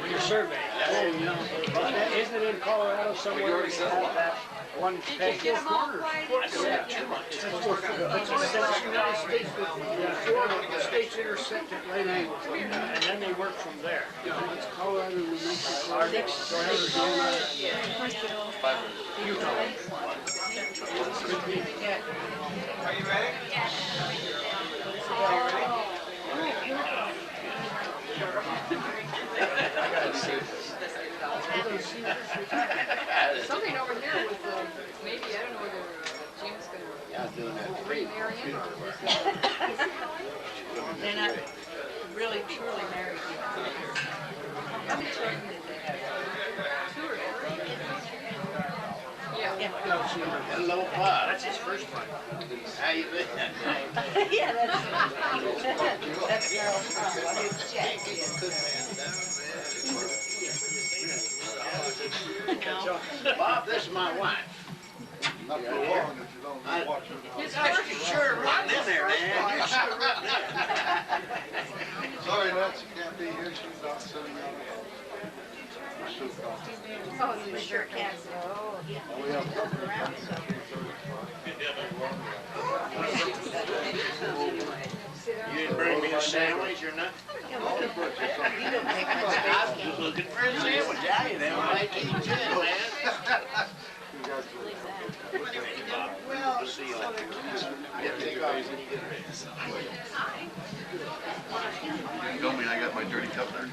When you're surveying. Isn't it in Colorado somewhere? You already said that. One page. Get them all right in. It's the states intersect at right angles, and then they work from there. It's Colorado, New Mexico, Arizona, Utah. Are you ready? Something over here with maybe, I don't know whether Jim's going to remarry him or they're not really truly married yet. How many children did they have? 2 or 3? Yeah. Hello, Bob. That's his first one. How you been? Yeah, that's Carol's son. It's Jack. Bob, this is my wife. Not for long if you don't watch it. His You should have run in there, man. You should have run in there. Sorry, Nancy can't be here. She's out sitting out. Oh, you sure can. Oh, yeah. We have You didn't bring me a sandwich or nothing? You don't make I much was just looking for a sandwich. I ain't have my teeth in, man. Well, I'll see you later. Don't mean I got my dirty cup there.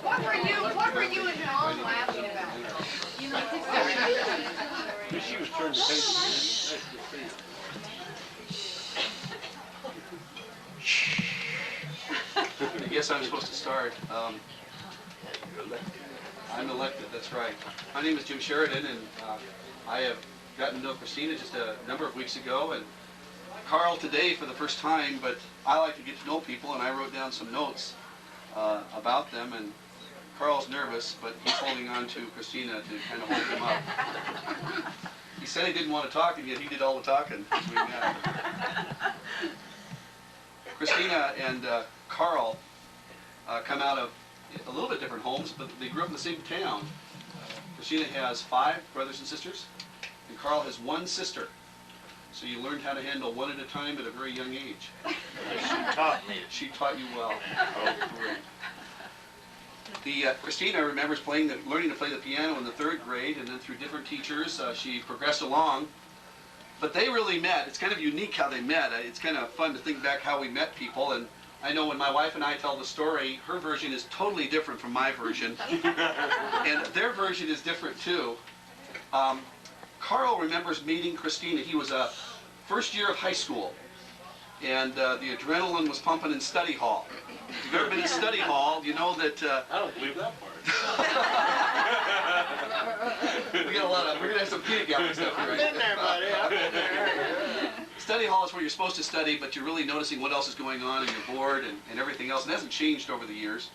What were you and Helen laughing about? You know, She was turning the page. I guess I'm supposed to start. I'm elected, that's right. My name is Jim Sheridan, and I have gotten to know Christina just a number of weeks ago, and Carl today for the first time, but I like to get to know people, and I wrote down some notes about them, and Carl's nervous, but he's holding on to Christina to kind of hold him up. He said he didn't want to talk, and yet he did all the talking. Christina and Carl come out of a little bit different homes, but they grew up in the same town. Christina has 5 brothers and sisters, and Carl has 1 sister. So you learned how to handle one at a time at a very young age. She taught me. She taught you well. Oh, great. Christina remembers learning to play the piano in the 3rd grade, and then through different teachers, she progressed along. But they really met. It's kind of unique how they met. It's kind of fun to think back how we met people. And I know when my wife and I tell the story, her version is totally different from my version. And their version is different too. Carl remembers meeting Christina. He was a first year of high school. And the adrenaline was pumping in study hall. If you've ever been in study hall, you know that... I don't believe that part. We're going to have some peanut gallery stuff here. I've been there, buddy. I've been there. Study hall is where you're supposed to study, but you're really noticing what else is going on, and you're bored and everything else. It hasn't changed over the years.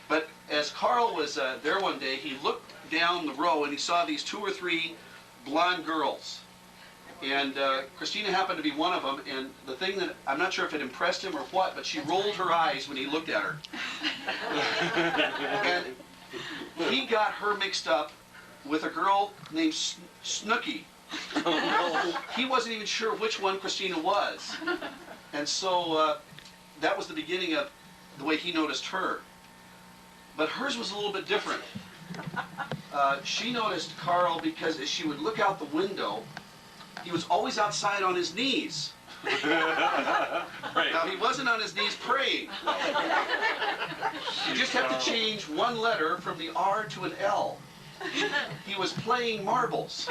But as Carl was there one day, he looked down the row and he saw these 2 or 3 blonde girls. And Christina happened to be one of them, and the thing that, I'm not sure if it impressed him or what, but she rolled her eyes when he looked at her. And he got her mixed up with a girl named Snooky. He wasn't even sure which one Christina was. And so that was the beginning of the way he noticed her. But hers was a little bit different. She noticed Carl because as she would look out the window, he was always outside on his knees. Now, he wasn't on his knees praying. You just have to change one letter from the R to an L. He was playing marbles.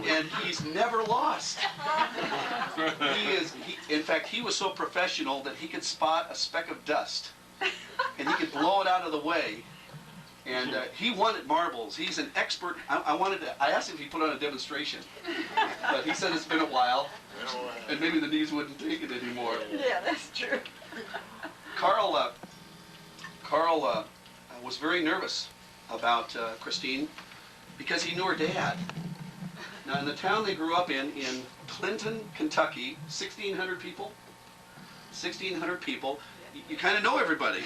And he's never lost. In fact, he was so professional that he could spot a speck of dust. And he could blow it out of the way. And he won at marbles. He's an expert. I asked him if he put on a demonstration. But he said it's been a while. And maybe the knees wouldn't take it anymore. Yeah, that's true. Carl was very nervous about Christine. because he knew her dad. Now, in the town they grew up in Clinton, Kentucky, 1,600 people. 1,600 people. You kind of know everybody.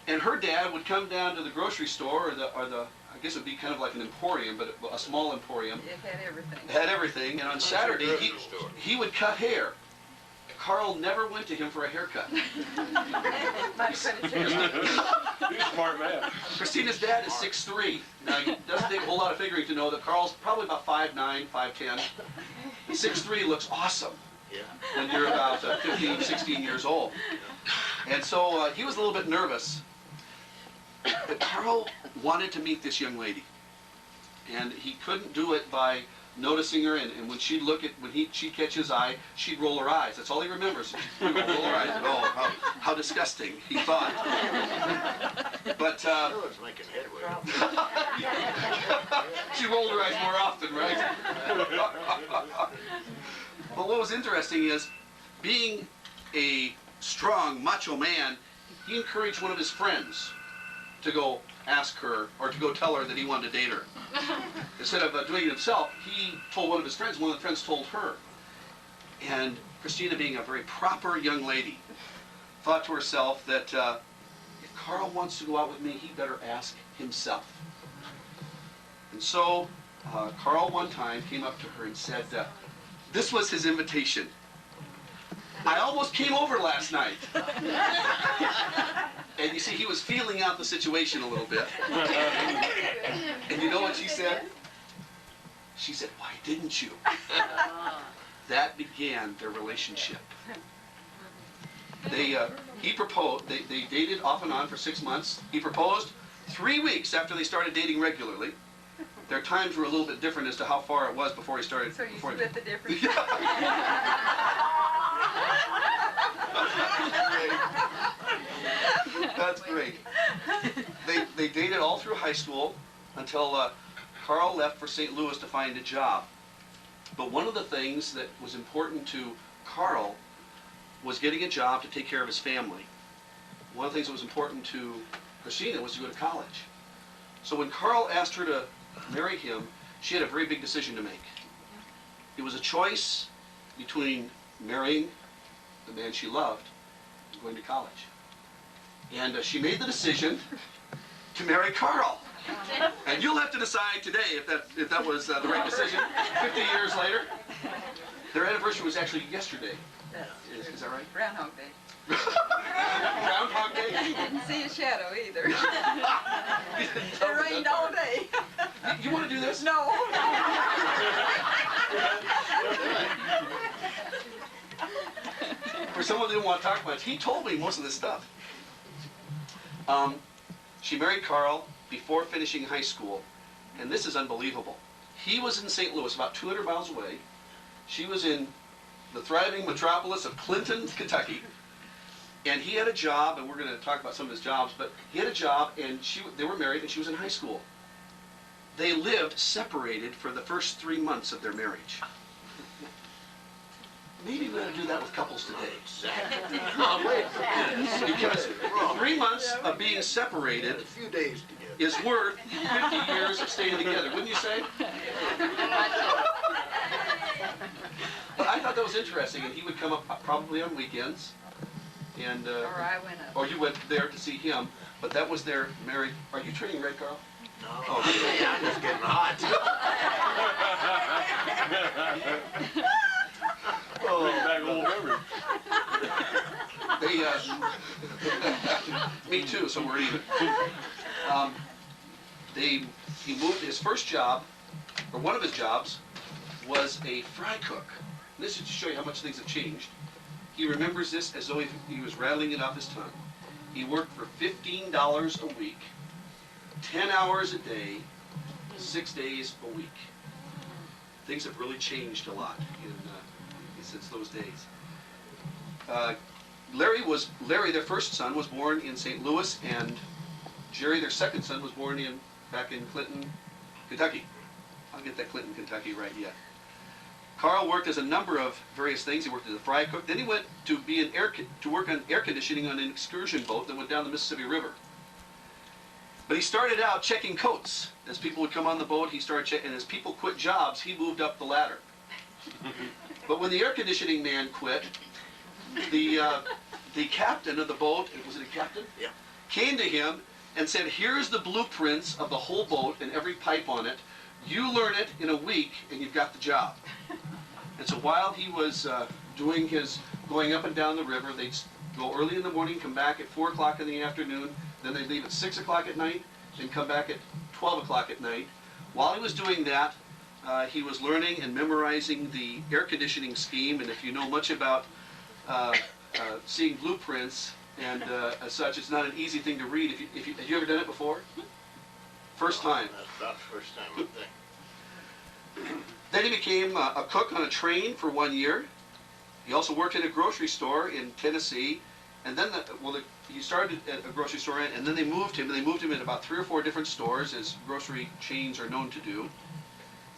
And her dad would come down to the grocery store, or the I guess it would be kind of like an emporium, but a small emporium. It had everything. Had everything, and on Saturday he would cut hair. Carl never went to him for a haircut. Might have cut his hair. You're a smart man. Christina's dad is 6'3". Now, it doesn't take a whole lot of figuring to know that Carl's probably about 5'9", 5'10". 6'3" looks awesome Yeah. when you're about 15, 16 years old. And so he was a little bit nervous. But Carl wanted to meet this young lady. And he couldn't do it by noticing her, and when she'd look at, she'd catch his eye, she'd roll her eyes. That's all he remembers. Roll her eyes. Oh, how disgusting, he thought. But Still is making headway. she rolled her eyes more often, right? But what was interesting is, being a strong, macho man, he encouraged one of his friends to go ask her, or to go tell her that he wanted to date her. Instead of doing it himself, he told one of his friends, one of the friends told her. And Christina, being a very proper young lady, thought to herself that if Carl wants to go out with me, he better ask himself. And so Carl one time came up to her and said, this was his invitation. I almost came over last night. And you see, he was feeling out the situation a little bit. And you know what she said? She said, why didn't you? That began their relationship. He proposed, they dated off and on for 6 months. He proposed 3 weeks after they started dating regularly. Their times were a little bit different as to how far it was before he started. So you split the difference. That's great. They dated all through high school until Carl left for St. Louis to find a job. But one of the things that was important to Carl was getting a job to take care of his family. One of the things that was important to Christina was to go to college. So when Carl asked her to marry him, she had a very big decision to make. It was a choice between marrying the man she loved and going to college. And she made the decision to marry Carl. And you'll have to decide today if that was the right decision. 50 years later. Their anniversary was actually yesterday. Is that right? Groundhog Day. Groundhog Day? Didn't see a shadow either. It rained all day. You want to do this? No. For someone who didn't want to talk much, he told me most of this stuff. She married Carl before finishing high school, and this is unbelievable. He was in St. Louis, about 200 miles away. She was in the thriving metropolis of Clinton, Kentucky, and he had a job, and we're going to talk about some of his jobs, but he had a job, and they were married, and she was in high school. They lived separated for the first 3 months of their marriage. Maybe we ought to do that with couples today. Exactly. Oh, wait a minute. Because 3 months of being separated A few days together. is worth 50 years of staying together, wouldn't you say? But I thought that was interesting, and he would come up probably on weekends, and Or I went up. or you went there to see him, but that was their married. Are you turning red, Carl? No, I'm just getting hot. Bring back old memories. Me too, so we're even. He moved, his first job, or one of his jobs, was a fry cook. And this is to show you how much things have changed. He remembers this as though he was rattling it off his tongue. He worked for $15 a week, 10 hours a day, 6 days a week. Things have really changed a lot since those days. Larry, their first son, was born in St. Louis, and Jerry, their second son, was born back in Clinton, Kentucky. I'll get that Clinton, Kentucky right yet. Carl worked as a number of various things. He worked as a fry cook. Then he went to work on air conditioning on an excursion boat that went down the Mississippi River. But he started out checking coats. As people would come on the boat, he started checking. And as people quit jobs, he moved up the ladder. But when the air conditioning man quit, the captain of the boat, was it a captain? Yeah. Came to him and said, here's the blueprints of the whole boat and every pipe on it. You learn it in a week and you've got the job. And so while he was doing his going up and down the river, they'd go early in the morning, come back at 4 o'clock in the afternoon, then they'd leave at 6 o'clock at night, then come back at 12 o'clock at night. While he was doing that, he was learning and memorizing the air conditioning scheme, and if you know much about seeing blueprints and as such, it's not an easy thing to read. Have you ever done it before? First time. That's about the first time, I think. Then he became a cook on a train for 1 year. He also worked in a grocery store in Tennessee, and then he started at a grocery store, and then they moved him in about 3 or 4 different stores, as grocery chains are known to do.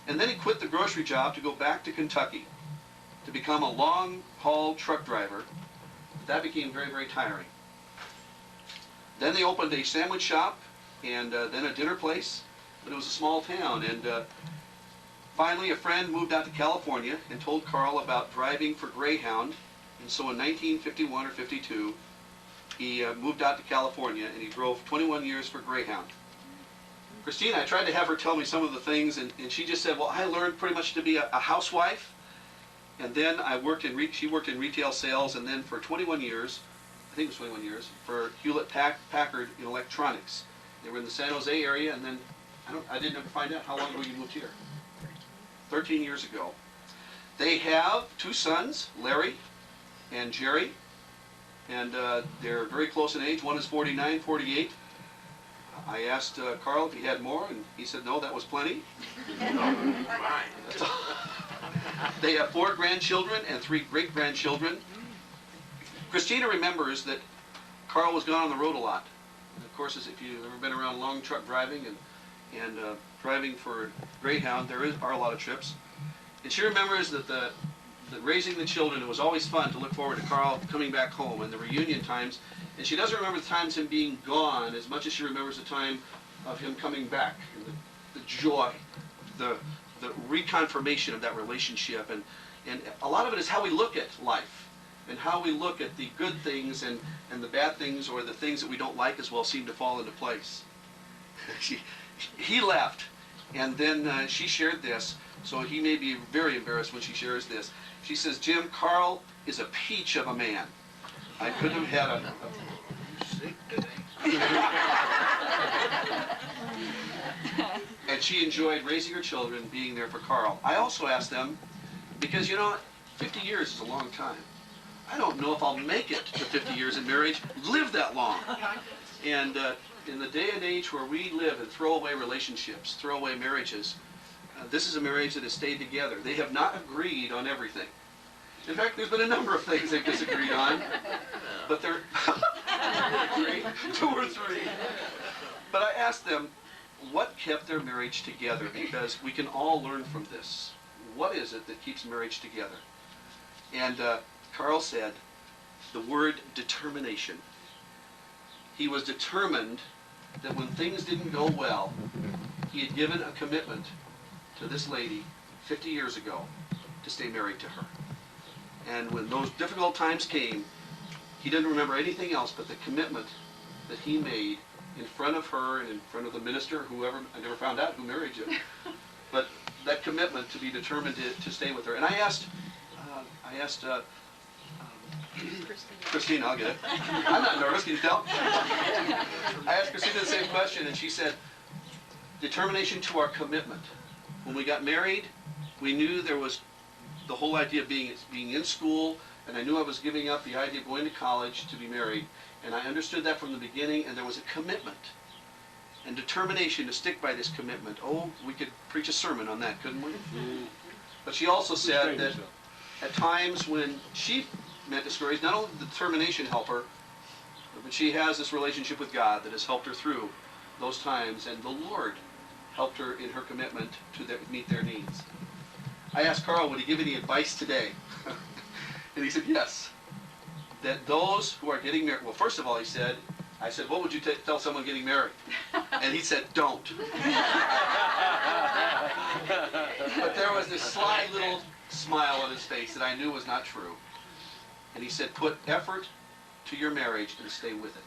And then he quit the grocery job to go back to Kentucky to become a long-haul truck driver. That became very, very tiring. Then they opened a sandwich shop and then a dinner place, but it was a small town. And finally, a friend moved out to California and told Carl about driving for Greyhound. And so in 1951 or 52, he moved out to California and he drove 21 years for Greyhound. Christena, I tried to have her tell me some of the things, and she just said, well, I learned pretty much to be a housewife, and then she worked in retail sales, and then for 21 years, I think it was 21 years, for Hewlett-Packard in electronics. They were in the San Jose area, and then, I didn't ever find out how long ago you moved here. 13 years ago. They have 2 sons, Larry and Jerry, and they're very close in age. One is 49, 48. I asked Carl if he had more, and he said, no, that was plenty. Fine. They have 4 grandchildren and 3 great-grandchildren. Christena remembers that Carl was gone on the road a lot. And of course, if you've ever been around long truck driving and driving for Greyhound, there are a lot of trips. And she remembers that the raising the children, it was always fun to look forward to Carl coming back home and the reunion times. And she doesn't remember the times him being gone as much as she remembers the time of him coming back, and the joy, the reconfirmation of that relationship. And a lot of it is how we look at life and how we look at the good things and the bad things, or the things that we don't like as well, seem to fall into place. He left, and then she shared this, so he may be very embarrassed when she shares this. She says, Jim, Carl is a peach of a man. I couldn't have had Sick today. And she enjoyed raising her children, being there for Carl. I also asked them, because 50 years is a long time. I don't know if I'll make it to 50 years in marriage, live that long. And in the day and age where we live in throwaway relationships, throwaway marriages, this is a marriage that has stayed together. They have not agreed on everything. In fact, there's been a number of things they've disagreed on, but they're 2 or 3. But I asked them, what kept their marriage together? Because we can all learn from this. What is it that keeps marriage together? And Carl said the word determination. He was determined that when things didn't go well, he had given a commitment to this lady 50 years ago to stay married to her. And when those difficult times came, he didn't remember anything else but the commitment that he made in front of her and in front of the minister, whoever, I never found out who married you, but that commitment to be determined to stay with her. And I asked Christena, I'll get it. I'm not nervous, can you tell? I asked Christena the same question, and she said, determination to our commitment. When we got married, we knew there was the whole idea of being in school, and I knew I was giving up the idea of going to college to be married, and I understood that from the beginning, and there was a commitment and determination to stick by this commitment. Oh, we could preach a sermon on that, couldn't we? But she also said that at times when she met discouraged, not only did the determination help her, but she has this relationship with God that has helped her through those times, and the Lord helped her in her commitment to meet their needs. I asked Carl, would he give any advice today? And he said yes. That those who are getting married, well, first of all, he said, I said, what would you tell someone getting married? And he said, don't. But there was this sly little smile on his face that I knew was not true. And he said, put effort to your marriage and stay with it.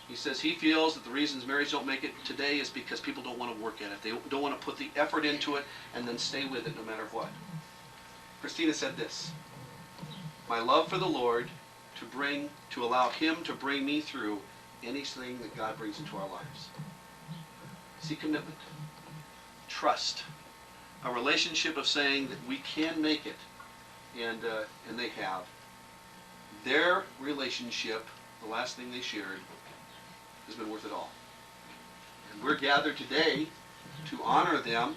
He says he feels that the reasons marriages don't make it today is because people don't want to work at it. They don't want to put the effort into it and then stay with it no matter what. Christina said this, my love for the Lord to allow him to bring me through anything that God brings into our lives. See, commitment, trust, a relationship of saying that we can make it, and they have. Their relationship, the last thing they shared, has been worth it all. And we're gathered today to honor them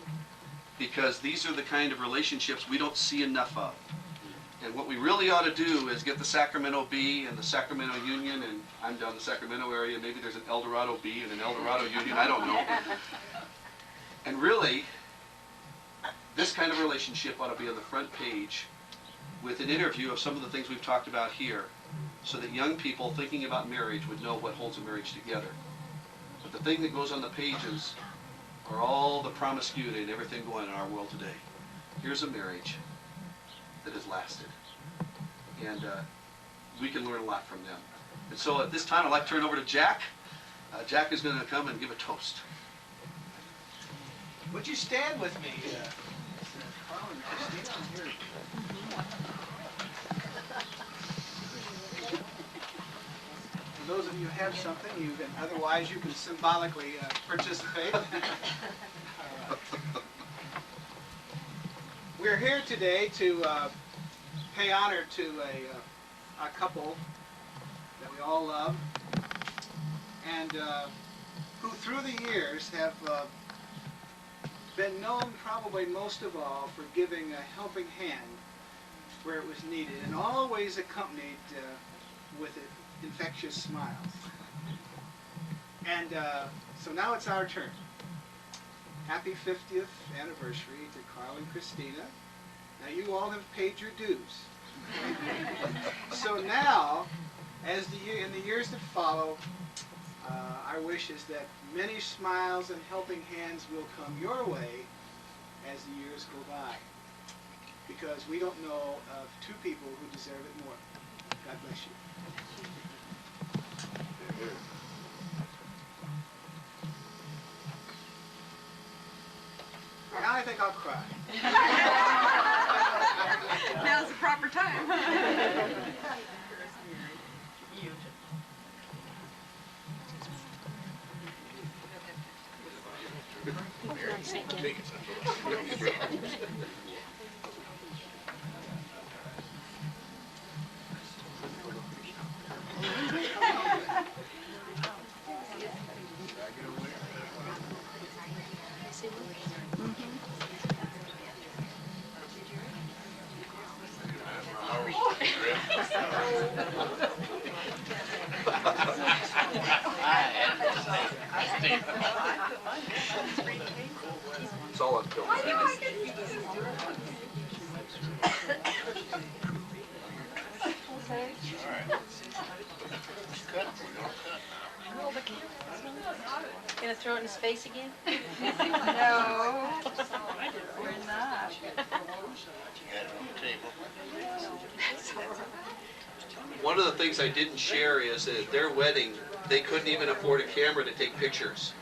because these are the kind of relationships we don't see enough of. And what we really ought to do is get the Sacramento Bee and the Sacramento Union, and I'm down the Sacramento area, maybe there's an El Dorado Bee and an El Dorado Union, I don't know. And really, this kind of relationship ought to be on the front page with an interview of some of the things we've talked about here, so that young people thinking about marriage would know what holds a marriage together. But the thing that goes on the pages are all the promiscuity and everything going on in our world today. Here's a marriage that has lasted. And we can learn a lot from them. And so at this time, I'd like to turn over to Jack. Jack is going to come and give a toast. Would you stand with me? Carl and Christina, I'm here. For those of you who have something, otherwise you can symbolically participate. We're here today to pay honor to a couple that we all love, and who through the years have been known probably most of all for giving a helping hand where it was needed, and always accompanied with infectious smiles. And so now it's our turn. Happy 50th anniversary to Carl and Christina. Now you all have paid your dues. So now, in the years that follow, our wish is that many smiles and helping hands will come your way as the years go by. Because we don't know of two people who deserve it more. God bless you. Now I think I'll cry. Now's the proper time. It's all on film. Gonna throw it in his face again? No, we're not. One of the things I didn't share is that at their wedding, they couldn't even afford a camera to take pictures.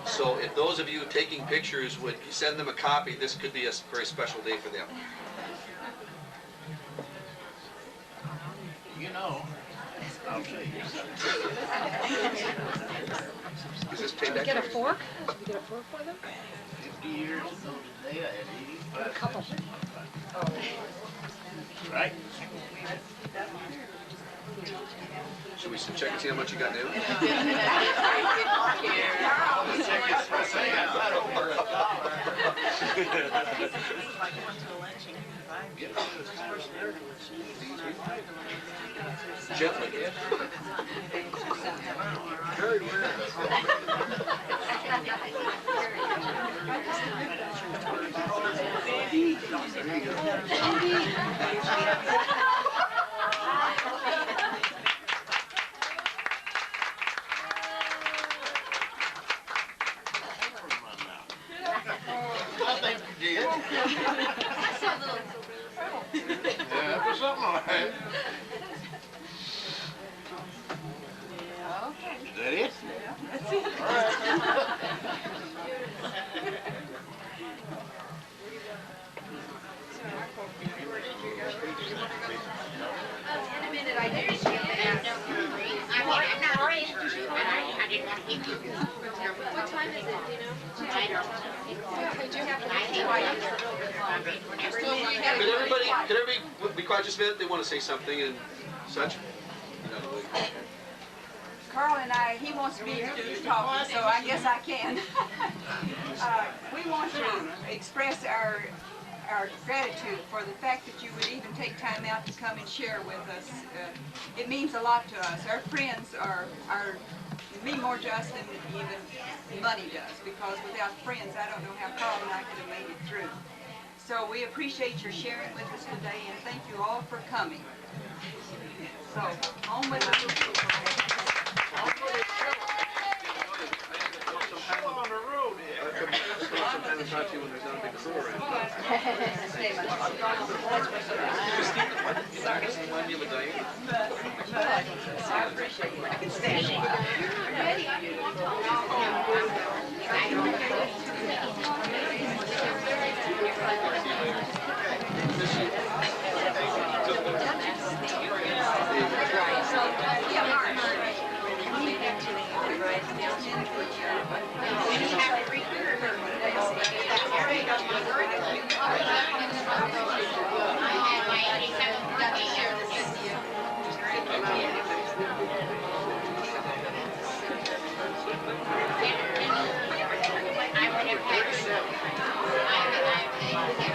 So if those of you taking pictures would send them a copy, this could be a very special day for them. You know, I'll say you. Is this paid back? Get a fork? Did you get a fork for them? 50 years ago today, I had 85. Couple. Right? Should we check and see how much you got now? Gently. Very rare. did. I saw a little. Yeah, that was something like that. Okay. Is that it? That's it. All right. In a minute, I did. What time is it, do you know? Could everybody be quiet just a minute? They want to say something and such. Carl and I, he wants me to do the talking, so I guess I can. We want to express our gratitude for the fact that you would even take time out to come and share with us. It means a lot to us. Our friends mean more to us than even money does, because without friends, I don't know how Carl and I could have made it through. So we appreciate your sharing with us today, and thank you all for coming. So, on with it. On the road here. Sometimes talk to you when there's not a big crew around. I appreciate it. I can stand it. I would have had